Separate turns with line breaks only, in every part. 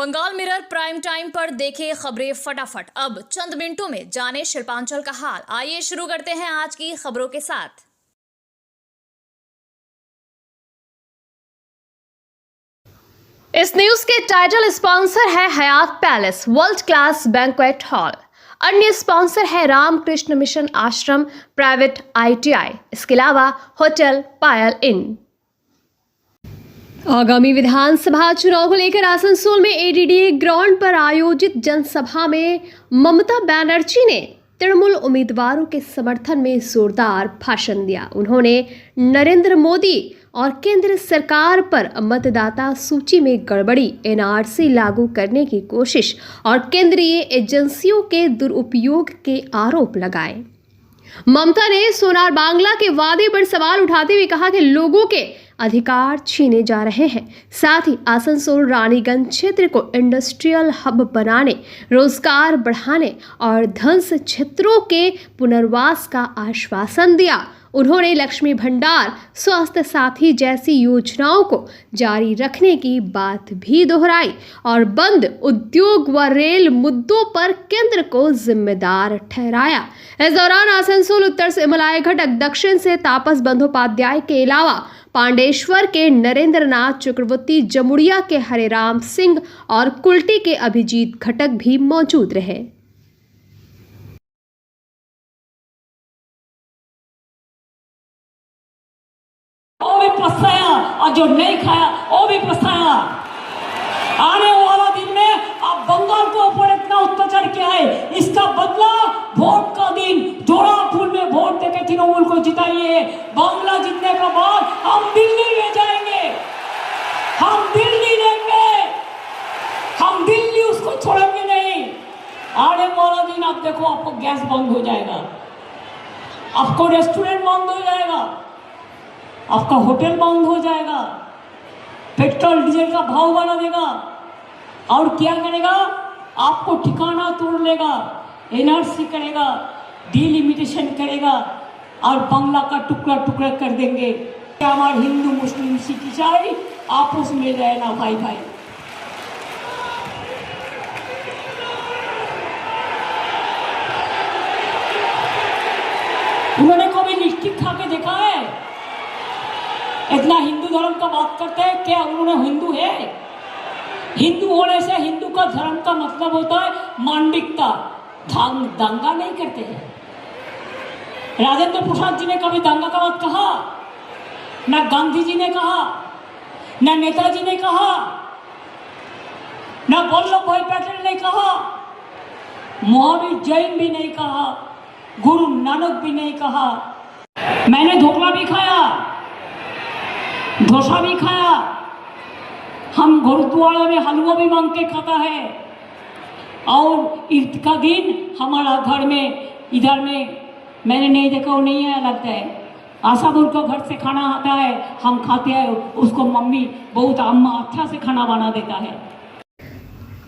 Bengal mirror prime time पर देखे खबरें फटाफट। अब चंद मिनटों में जाने शिल्पांचल का हाल। आइए शुरू करते हैं आज की खबरों के साथ। इस न्यूज के टाइटल स्पॉन्सर है Hayat palace world class banquet hall. अन्य स्पॉन्सर है Ramakrishna mission ashram private ITI। इसके अलावा होटल पायल इन। आगामी विधानसभा चुनाव को लेकर आसनसोल में ADDA ग्राउंड पर आयोजित जनसभा में ममता बनर्जी ने तृणमूल उम्मीदवारों के समर्थन में जोरदार भाषण दिया। उन्होंने नरेंद्र मोदी और केंद्र सरकार पर मतदाता सूची में गड़बड़ी, NRC लागू करने की कोशिश और केंद्रीय एजेंसियों के दुरुपयोग के आरोप लगाए। ममता ने सोनार बांग्ला के वादे पर सवाल उठाते हुए कहा कि लोगों के अधिकार छीने जा रहे हैं। साथ ही आसनसोल रानीगंज क्षेत्र को इंडस्ट्रियल हब बनाने, रोजगार बढ़ाने और धंस क्षेत्रों के पुनर्वास का आश्वासन दिया। उन्होंने लक्ष्मी भंडार, स्वास्थ्य साथी जैसी योजनाओं को जारी रखने की बात भी दोहराई और बंद उद्योग व रेल मुद्दों पर केंद्र को जिम्मेदार ठहराया। इस दौरान आसनसोल उत्तर से मलाय घटक, दक्षिण से तापस बंदोपाध्याय के अलावा पांडेश्वर के नरेंद्र नाथ चक्रवर्ती, जमुड़िया के हरेराम सिंह और कुल्टी के अभिजीत घटक भी मौजूद रहे।
वो भी पछताया और जो नहीं खाया वो भी पछताया। आने वाला दिन में आप बंगाल के ऊपर इतना अत्याचार किया है, इसका बदला वोट का दिन जोरापुर में वोट देके तृणमूल को जिताइए। बांग्ला जीतने के बाद हम दिल्ली ले जाएंगे, हम दिल्ली लेंगे, हम दिल्ली उसको छोड़ेंगे नहीं। आने वाला दिन आप देखो, आपको गैस बंद हो जाएगा, आपको रेस्टोरेंट बंद हो जाएगा, आपका होटल बंद हो जाएगा, पेट्रोल डीजल का भाव बढ़ा देगा और क्या करेगा, आपको ठिकाना तोड़ लेगा, NRC करेगा, डिलिमिटेशन करेगा और बांग्ला का टुकड़ा टुकड़ा कर देंगे। हमारे हिंदू मुस्लिम सिख ईसाई आपस में रहे ना भाई भाई। उन्होंने कभी लिपस्टिक खा के देखा है? इतना हिंदू धर्म का बात करते हैं, क्या उन्होंने हिंदू है? हिंदू होने से हिंदू का धर्म का मतलब होता है मांडिकता, दंगा नहीं करते हैं। राजेंद्र प्रसाद जी ने कभी दंगा का बात कहा? ना गांधी जी ने कहा, ना नेताजी ने कहा, ना वल्लभ भाई पटेल ने कहा, महावीर जैन भी नहीं कहा, गुरु नानक भी नहीं कहा। मैंने ढोकला भी खाया, डोसा भी खाया, हम गुरुद्वारा में हलवा भी मांग के खाता है और ईद का दिन हमारा घर में इधर में मैंने नहीं देखा, वो नहीं है लगता है। आशापुर का घर से खाना आता है, हम खाते हैं, उसको मम्मी बहुत अम्मा अच्छा से खाना बना देता है।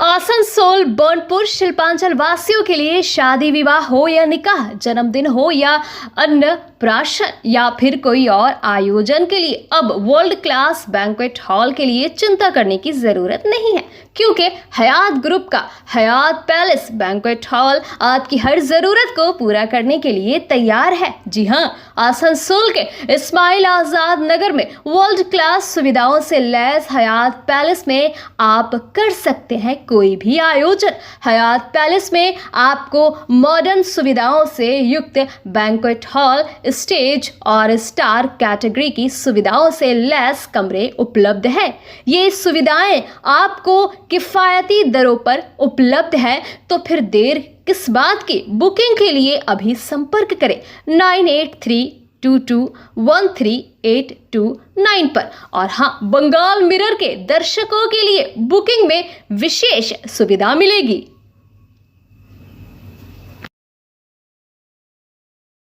आसनसोल बर्नपुर शिल्पांचल वासियों के लिए शादी विवाह हो या निकाह, जन्मदिन हो या अन्नप्राशन या फिर कोई और आयोजन के लिए अब वर्ल्ड क्लास बैंक्वेट हॉल के लिए चिंता करने की जरूरत नहीं है, क्योंकि हयात ग्रुप का हयात पैलेस बैंक्वेट हॉल आपकी हर जरूरत को पूरा करने के लिए तैयार है। जी हाँ, आसनसोल के इस्माइल आजाद नगर में वर्ल्ड क्लास सुविधाओं से लैस हयात पैलेस में आप कर सकते हैं कोई भी आयोजन। हयात पैलेस में आपको मॉडर्न सुविधाओं से युक्त बैंक्वेट हॉल, स्टेज और स्टार कैटेगरी की सुविधाओं से लैस कमरे उपलब्ध है। ये सुविधाएं आपको किफायती दरों पर उपलब्ध है, तो फिर देर किस बात की? बुकिंग के लिए अभी संपर्क करें 9832213829 पर। और हाँ, बंगाल मिरर के दर्शकों के लिए बुकिंग में विशेष सुविधा मिलेगी।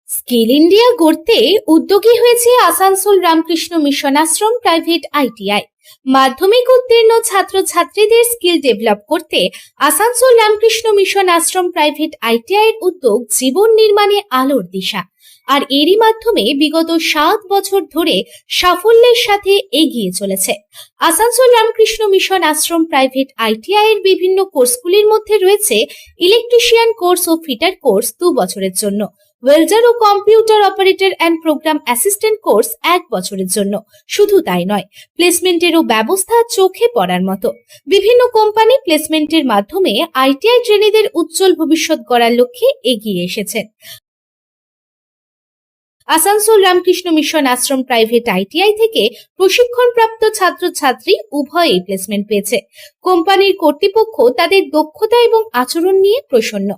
স্কিল ইন্ডিয়া গড়তে উদ্যোগী হয়েছে Asansol Ramakrishna Mission Ashram private ITI। মাধ্যমিক উত্তীর্ণ ছাত্রছাত্রীদের স্কিল ডেভেলপ করতে Asansol Ramakrishna Mission Ashram private ITI এর উদ্যোগ জীবন নির্মাণে আলোর দিশা। আর এরই মাধ্যমে বিগত 7 বছর ধরে সাফল্যের সাথে এগিয়ে চলেছে। Asansol Ramakrishna Mission Ashram private ITI এর বিভিন্ন কোর্সগুলির মধ্যে রয়েছে ইলেকট্রিশিয়ান কোর্স ও ফিটার কোর্স 2 বছরের জন্য, ওয়েল্ডার ও computer operator and program assistant course 1 বছরের জন্য। শুধু তাই নয়, প্লেসমেন্টেরও ব্যবস্থা চোখে পড়ার মতো। বিভিন্ন কোম্পানি প্লেসমেন্টের মাধ্যমে আইটিআই ট্রেনিদের উজ্জ্বল ভবিষ্যৎ গড়ার লক্ষ্যে এগিয়ে এসেছেন। Asansol Ramakrishna Mission Ashram private ITI থেকে প্রশিক্ষণপ্রাপ্ত ছাত্রছাত্রী উভয়েই প্লেসমেন্ট পেয়েছে। কোম্পানির কর্তৃপক্ষ তাদের দক্ষতা এবং আচরণ নিয়ে প্রসন্ন।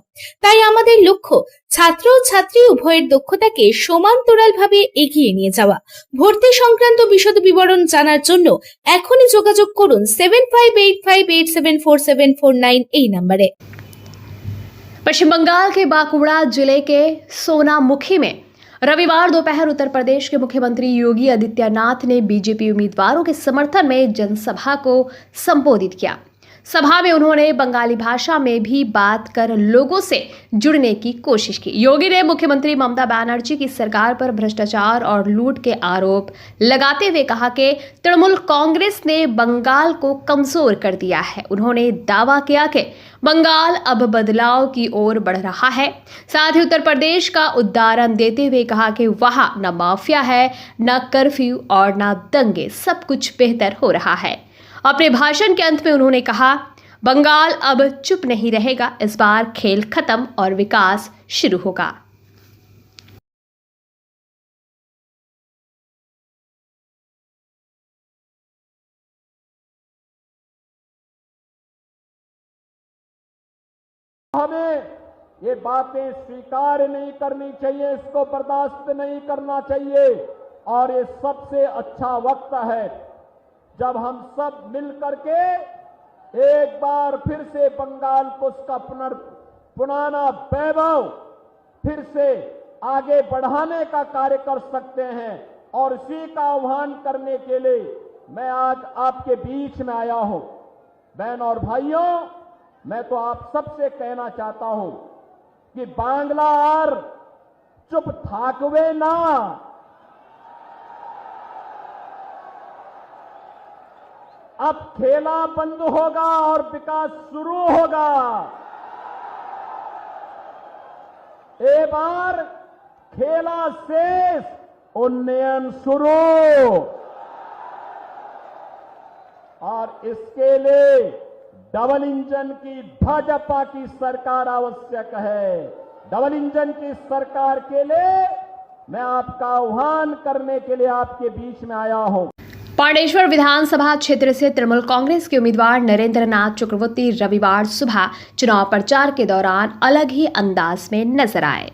তাই আমাদের লক্ষ্য ছাত্র ও ছাত্রী উভয়ের দক্ষতাকে সমান্তরালভাবে এগিয়ে নিয়ে যাওয়া। ভর্তি সংক্রান্ত বিশদ বিবরণ জানার জন্য এখনই যোগাযোগ করুন 7585874749 এই নম্বরে।
पश्चिम बंगाल के बांकुड़ा जिले के सोनामुखी में रविवार दोपहर उत्तर प्रदेश के मुख्यमंत्री योगी आदित्यनाथ ने बीजेपी उम्मीदवारों के समर्थन में जनसभा को संबोधित किया। सभा में उन्होंने बंगाली भाषा में भी बात कर लोगों से जुड़ने की कोशिश की। योगी ने मुख्यमंत्री ममता बनर्जी की सरकार पर भ्रष्टाचार और लूट के आरोप लगाते हुए कहा कि तृणमूल कांग्रेस ने बंगाल को कमजोर कर दिया है। उन्होंने दावा किया कि बंगाल अब बदलाव की ओर बढ़ रहा है। साथ ही उत्तर प्रदेश का उदाहरण देते हुए कहा कि वहां न माफिया है, न कर्फ्यू और न दंगे, सब कुछ बेहतर हो रहा है। अपने भाषण के अंत में उन्होंने कहा, बंगाल अब चुप नहीं रहेगा, इस बार खेल खत्म और विकास शुरू होगा।
हमें ये बातें स्वीकार नहीं करनी चाहिए, इसको बर्दाश्त नहीं करना चाहिए। और ये सबसे अच्छा वक्त है जब हम सब मिल करके एक बार फिर से बंगाल को उसका पुराना वैभव फिर से आगे बढ़ाने का कार्य कर सकते हैं। और इसी का आह्वान करने के लिए मैं आज आपके बीच में आया हूं। बहन और भाइयों, मैं तो आप सबसे कहना चाहता हूं कि बांग्ला और चुप थाकवे ना, अब खेला बंद होगा और विकास शुरू होगा। एक बार खेला शेष, उन्नयन शुरू। और इसके लिए डबल इंजन की भाजपा की सरकार आवश्यक है। डबल इंजन की सरकार के लिए मैं आपका आह्वान करने के लिए आपके बीच में आया हूं।
पांडेश्वर विधानसभा क्षेत्र से तृणमूल कांग्रेस के उम्मीदवार नरेंद्र नाथ चक्रवर्ती रविवार सुबह चुनाव प्रचार के दौरान अलग ही अंदाज में नजर आए।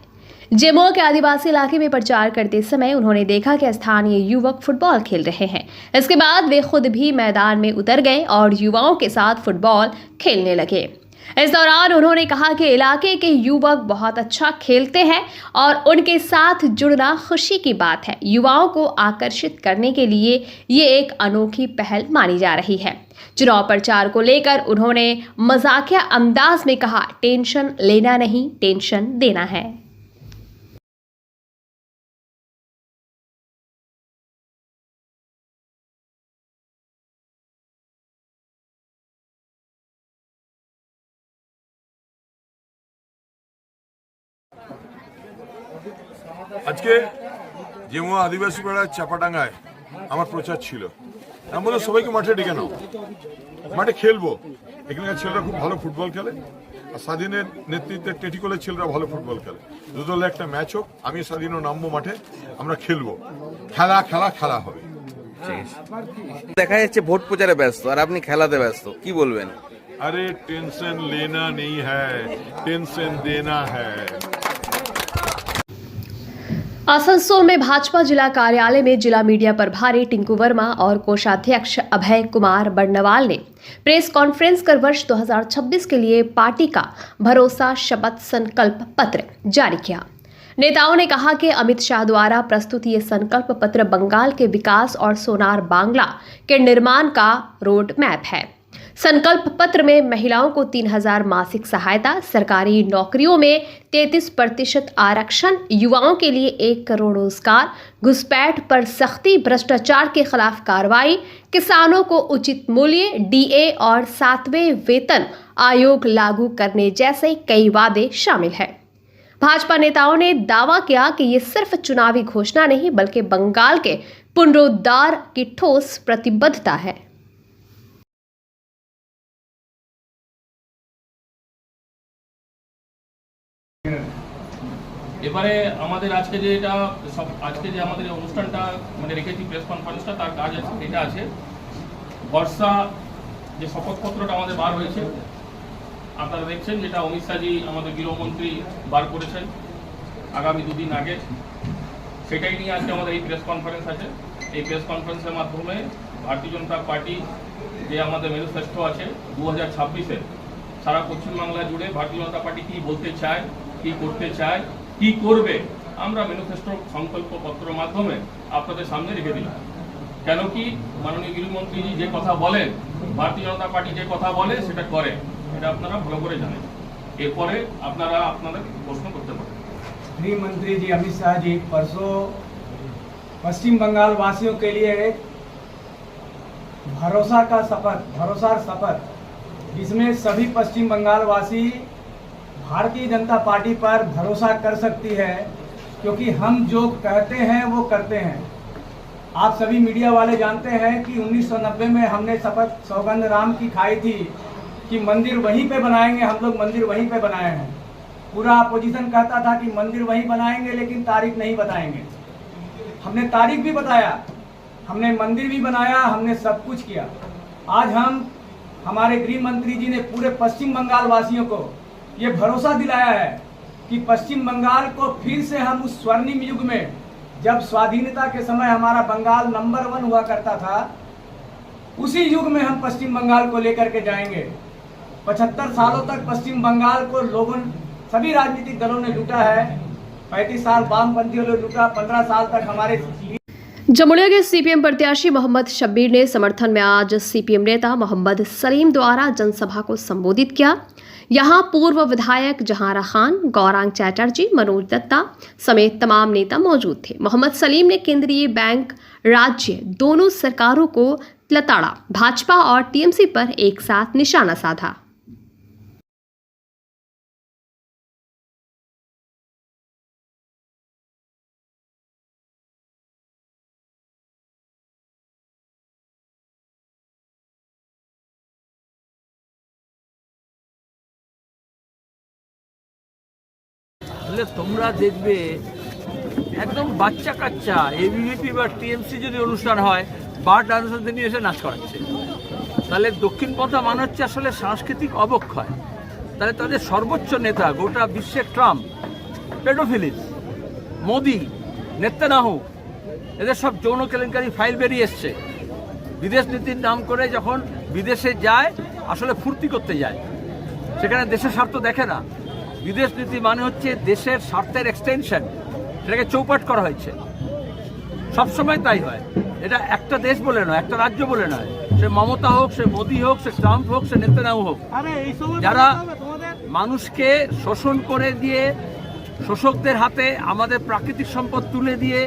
जेमो के आदिवासी इलाके में प्रचार करते समय उन्होंने देखा कि स्थानीय युवक फुटबॉल खेल रहे हैं। इसके बाद वे खुद भी मैदान में उतर गए और युवाओं के साथ फुटबॉल खेलने लगे। इस दौरान उन्होंने कहा कि इलाके के युवक बहुत अच्छा खेलते हैं और उनके साथ जुड़ना खुशी की बात है। युवाओं को आकर्षित करने के लिए ये एक अनोखी पहल मानी जा रही है। चुनाव प्रचार को लेकर उन्होंने मजाकिया अंदाज में कहा, टेंशन लेना नहीं, टेंशन देना है।
আজকে যেমন আদিবাসী পাড়ার চাপাডাঙ্গায় আমার প্রচার ছিল। আমি বললাম সবাইকে মাঠে ডেকে নাও, মাঠে খেলবো। এখানকার ছেলেরা খুব ভালো ফুটবল খেলে, আর স্বাধীনের নেতৃত্বে টেটিকলের ছেলেরা ভালো ফুটবল খেলে। দুদলে একটা ম্যাচ হোক, আমি স্বাধীনও নামবো মাঠে, আমরা খেলবো, খেলা খেলা খেলা হবে।
দেখা যাচ্ছে ভোট প্রচারে ব্যস্ত আর আপনি খেলাতে ব্যস্ত, কি বলবেন?
अरे टेंशन लेना नहीं है, टेंशन देना है।
आसनसोल में भाजपा जिला कार्यालय में जिला मीडिया प्रभारी टिंकू वर्मा और कोषाध्यक्ष अभय कुमार बर्नवाल ने प्रेस कॉन्फ्रेंस कर वर्ष 2026 के लिए पार्टी का भरोसा शपथ संकल्प पत्र जारी किया। नेताओं ने कहा कि अमित शाह द्वारा प्रस्तुत ये संकल्प पत्र बंगाल के विकास और सोनार बांग्ला के निर्माण का रोड मैप है। संकल्प पत्र में महिलाओं को 3,000 मासिक सहायता, सरकारी नौकरियों में 33% आरक्षण, युवाओं के लिए 1 करोड़ रोजगार, घुसपैठ पर सख्ती, भ्रष्टाचार के खिलाफ कार्रवाई, किसानों को उचित मूल्य, डीए और 7वें वेतन आयोग लागू करने जैसे कई वादे शामिल हैं। भाजपा नेताओं ने दावा किया कि ये सिर्फ चुनावी घोषणा नहीं बल्कि बंगाल के पुनरुद्धार की ठोस प्रतिबद्धता है।
এবারে আমাদের আজকে যে এটা সব আজকে যে আমাদের অনুষ্ঠানটা মানে রেখেছি প্রেস কনফারেন্সটা, তার কাজ আছে এটা আছে বর্ষা যে শপথপত্রটা আমাদের বার হয়েছে আপনারা দেখছেন, যেটা অমিত শাহজি আমাদের গৃহমন্ত্রী বার করেছেন আগামী 2 দিন আগে, সেটাই নিয়ে আজকে আমাদের এই প্রেস কনফারেন্স আছে। এই প্রেস কনফারেন্সের মাধ্যমে ভারতীয় জনতা পার্টি যে আমাদের ম্যানিফেস্টো আছে 2026-এর সারা পশ্চিমবাংলা জুড়ে ভারতীয় জনতা পার্টি কী বলতে চায়, কী করতে চায়, কি করবে, আমরা ম্যানিফেস্টো সংকল্পপত্রের মাধ্যমে আপনাদের সামনে রেখে দিলাম। কেন কি মাননীয় গৃহমন্ত্রীজি যে কথা বলেন, ভারতীয় জনতা পার্টি যে কথা বলে সেটা করে, এটা আপনারা ভালো করে জানেন। এরপরে আপনারা আপনাদের প্রশ্ন করতে পারেন।
गृह मंत्री जी अमित शाह जी परसों पश्चिम बंगाल वासियों के लिए एक भरोसा सफर जिसमें सभी पश्चिम बंगाल वासी भारतीय जनता पार्टी पर भरोसा कर सकती है, क्योंकि हम जो कहते हैं वो करते हैं। आप सभी मीडिया वाले जानते हैं कि 1990 में हमने शपथ सौगंध राम की खाई थी कि मंदिर वहीं पे बनाएंगे, हम लोग मंदिर वहीं पे बनाए हैं। पूरा अपोजिशन कहता था कि मंदिर वहीं बनाएंगे लेकिन तारीख नहीं बताएंगे। हमने तारीख भी बताया, हमने मंदिर भी बनाया, हमने सब कुछ किया। आज हमारे गृह मंत्री जी ने पूरे पश्चिम बंगाल वासियों को ये भरोसा दिलाया है कि पश्चिम बंगाल को फिर से हम उस स्वर्णिम युग में, जब स्वाधीनता के समय हमारा बंगाल नंबर 1 हुआ करता था, उसी युग में हम पश्चिम बंगाल को लेकर के जाएंगे। 75 सालों तक पश्चिम बंगाल को सभी राजनीतिक दलों ने लूटा है। 35 साल वामपंथियों ने लूटा, 15 साल तक हमारे
जमुड़िया के सीपीएम प्रत्याशी मोहम्मद शब्बीर ने समर्थन में आज सीपीएम नेता मोहम्मद सलीम द्वारा जनसभा को संबोधित किया। यहां पूर्व विधायक जहारा खान, गौरांग चैटर्जी, मनोज दत्ता समेत तमाम नेता मौजूद थे। मोहम्मद सलीम ने केंद्रीय बैंक, राज्य दोनों सरकारों को लताड़ा, भाजपा और टीएमसी पर एक साथ निशाना साधा।
তোমরা দেখবে একদম বাচ্চা কাচ্চা এবিভিপি বা টিএমসি যদি অনুষ্ঠান হয়, বার ডান্সারদের নিয়ে এসে নাচ করাচ্ছে, তাহলে দক্ষিণপন্থা মানে হচ্ছে আসলে সাংস্কৃতিক অবক্ষয়। তাহলে তাদের সর্বোচ্চ নেতা গোটা বিশ্বের ট্রাম্প, পেডোফিলিস, মোদি, নেতানিয়াহু, এদের সব যৌন কেলেঙ্কারি ফাইল বেরিয়ে এসছে। বিদেশ নীতির নাম করে যখন বিদেশে যায় আসলে ফুর্তি করতে যায়, সেখানে দেশের স্বার্থ দেখে না। বিদেশ নীতি মানে হচ্ছে দেশের স্বার্থের এক্সটেনশন, সেটাকে চৌপাট করা হয়েছে, সবসময় তাই হয়। এটা একটা দেশ বলে নয়, একটা রাজ্য বলে নয়, সে মমতা হোক, সে মোদি হোক, সে ট্রাম্প হোক, সে নেতানিয়াহু হোক, যারা মানুষকে শোষণ করে দিয়ে, শোষকদের হাতে আমাদের প্রাকৃতিক সম্পদ তুলে দিয়ে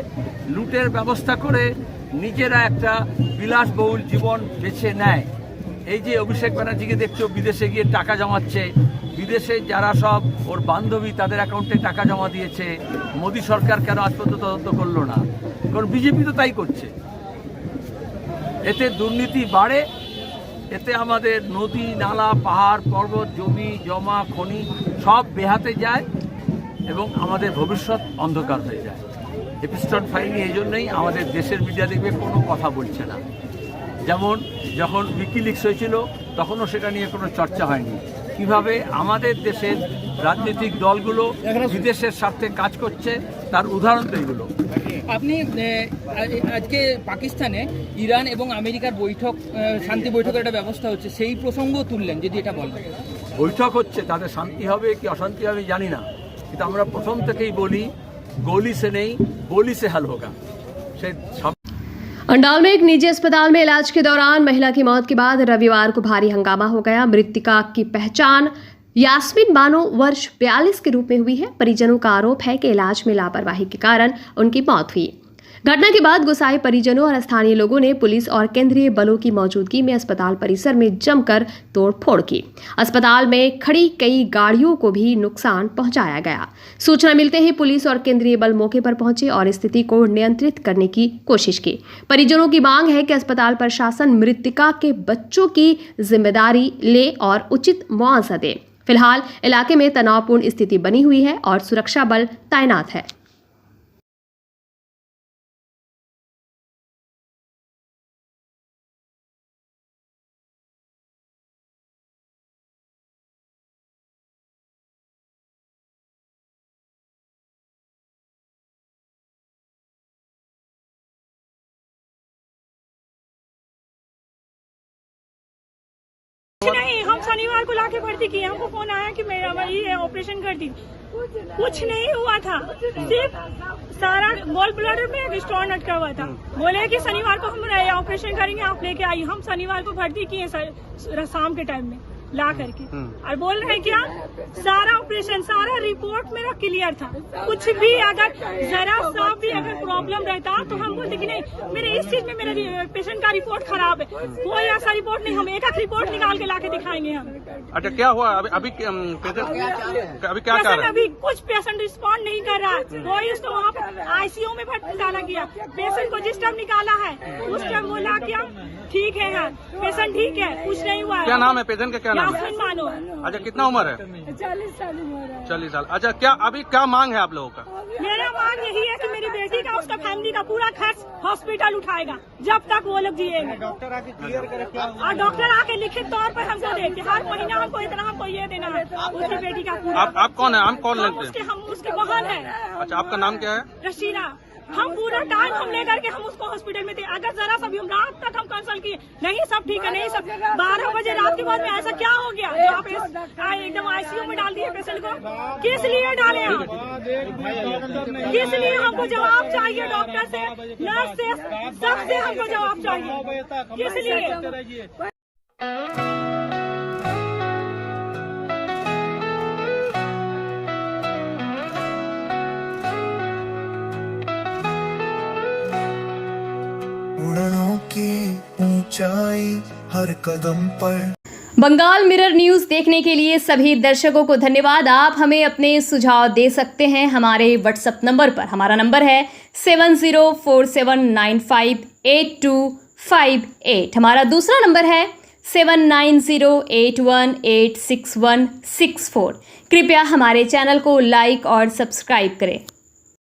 লুটের ব্যবস্থা করে নিজেরা একটা বিলাসবহুল জীবন বেছে নেয়। এই যে অভিষেক ব্যানার্জিকে দেখছো বিদেশে গিয়ে টাকা জমাচ্ছে, বিদেশে যারা সব ওর বান্ধবী তাদের অ্যাকাউন্টে টাকা জমা দিয়েছে, মোদী সরকার কেন আজ পর্যন্ত তদন্ত করলো না? কারণ বিজেপি তো তাই করছে। এতে দুর্নীতি বাড়ে, এতে আমাদের নদী, নালা, পাহাড়, পর্বত, জমি জমা, খনি সব বেহাতে যায় এবং আমাদের ভবিষ্যৎ অন্ধকার হয়ে যায়। এপিস্টন ফাইনি এই জন্যই আমাদের দেশের মিডিয়া দেখবে কোনো কথা বলছে না। যেমন যখন উইকিলিক্স হয়েছিল তখনও সেটা নিয়ে কোনো চর্চা হয়নি। কিভাবে আমাদের দেশের রাজনৈতিক দলগুলো বিদেশের স্বার্থে কাজ করছে তার উদাহরণ তো এগুলো।
আপনি আজকে পাকিস্তানে ইরান এবং আমেরিকার বৈঠক, শান্তি বৈঠকের একটা ব্যবস্থা হচ্ছে, সেই প্রসঙ্গ তুললেন, যদি এটা বলেন।
বৈঠক হচ্ছে, তাদের শান্তি হবে কি অশান্তি হবে জানি না, কিন্তু আমরা প্রথম থেকেই বলি গলি সে নেই, বলি সে হাল হোগা। সে
अंडौल में एक निजी अस्पताल में इलाज के दौरान महिला की मौत के बाद रविवार को भारी हंगामा हो गया। मृतका की पहचान यास्मीन बानो वर्ष 42 के रूप में हुई है। परिजनों का आरोप है कि इलाज में लापरवाही के कारण उनकी मौत हुई। घटना के बाद गुस्साए परिजनों और स्थानीय लोगों ने पुलिस और केंद्रीय बलों की मौजूदगी में अस्पताल परिसर में जमकर तोड़फोड़ की। अस्पताल में खड़ी कई गाड़ियों को भी नुकसान पहुंचाया गया। सूचना मिलते ही पुलिस और केंद्रीय बल मौके पर पहुंचे और स्थिति को नियंत्रित करने की कोशिश की। परिजनों की मांग है कि अस्पताल प्रशासन मृतका के बच्चों की जिम्मेदारी ले और उचित मुआवजा दे। फिलहाल इलाके में तनावपूर्ण स्थिति बनी हुई है और सुरक्षा बल तैनात है।
नहीं, हम शनिवार को लाके भर्ती किए। हमको फोन आया कि मेरा ये ऑपरेशन कर दी। कुछ नहीं हुआ था, सिर्फ सारा गॉल ब्लैडर में एक स्टोन अटका हुआ था। बोले कि शनिवार को हम ऑपरेशन करेंगे, आप लेके आई। हम शनिवार को भर्ती किए शाम के टाइम में ला करके, और बोल रहे हैं क्या सारा ऑपरेशन सारा रिपोर्ट मेरा क्लियर था। कुछ भी अगर जरा सा भी अगर प्रॉब्लम रहता तो हम बोलते कि नहीं मेरे इस चीज में मेरे पेशेंट का रिपोर्ट खराब है। कोई ऐसा रिपोर्ट नहीं, हम एक रिपोर्ट निकाल के लाके दिखाएंगे हम।
अच्छा, क्या हुआ अभी क्या
पेशेंट अभी कुछ पेशेंट रिस्पॉन्ड नहीं कर रहा है। कोई उसको वहाँ पे आईसीयू में भर्ती डाला गया। पेशेंट को जिस टाइम निकाला है उस टाइम बोला क्या ठीक है पेशेंट ठीक है, कुछ नहीं हुआ है।
क्या नाम है पेशेंट का? क्या नाम है?
मानो।
अच्छा, कितना उम्र है?
40 साल उम्र है।
40 साल। अच्छा, क्या अभी क्या मांग है आप लोगों का?
मेरा मांग यही है कि मेरी बेटी का उसका फैमिली का पूरा खर्च हॉस्पिटल उठाएगा जब तक वो लोग जिएंगे।
डॉक्टर आके क्लियर करे क्या?
और डॉक्टर आके लिखित तौर पर हमको देते हर महीना हमको इतना हमको ये देना है उसकी बेटी का पूरा।
आप कौन है? हम कौन लगते हैं?
हम उसके बहन है।
अच्छा, आपका नाम क्या है?
रशीना। हम पूरा टाइम हम लेकर के हम उसको हॉस्पिटल में थे। अगर जरा सा भी हम रात तक हम कंसल्ट किए, नहीं सब ठीक है, नहीं सब 12 बजे रात के बाद में ऐसा क्या हो गया जो आप एकदम आईसीयू में डाल दिए पेशेंट को? किस लिए डाले हम? किस लिए? हमको जवाब चाहिए डॉक्टर से, नर्स से, सबसे हमको जवाब चाहिए। किस लिए?
उड़नों की ऊंचाई हर कदम पर।
बंगाल मिरर न्यूज़ देखने के लिए सभी दर्शकों को धन्यवाद। आप हमें अपने सुझाव दे सकते हैं हमारे व्हाट्सएप नंबर पर। हमारा नंबर है 7047958258। हमारा दूसरा नंबर है 7908186164। कृपया हमारे चैनल को लाइक और सब्सक्राइब करें।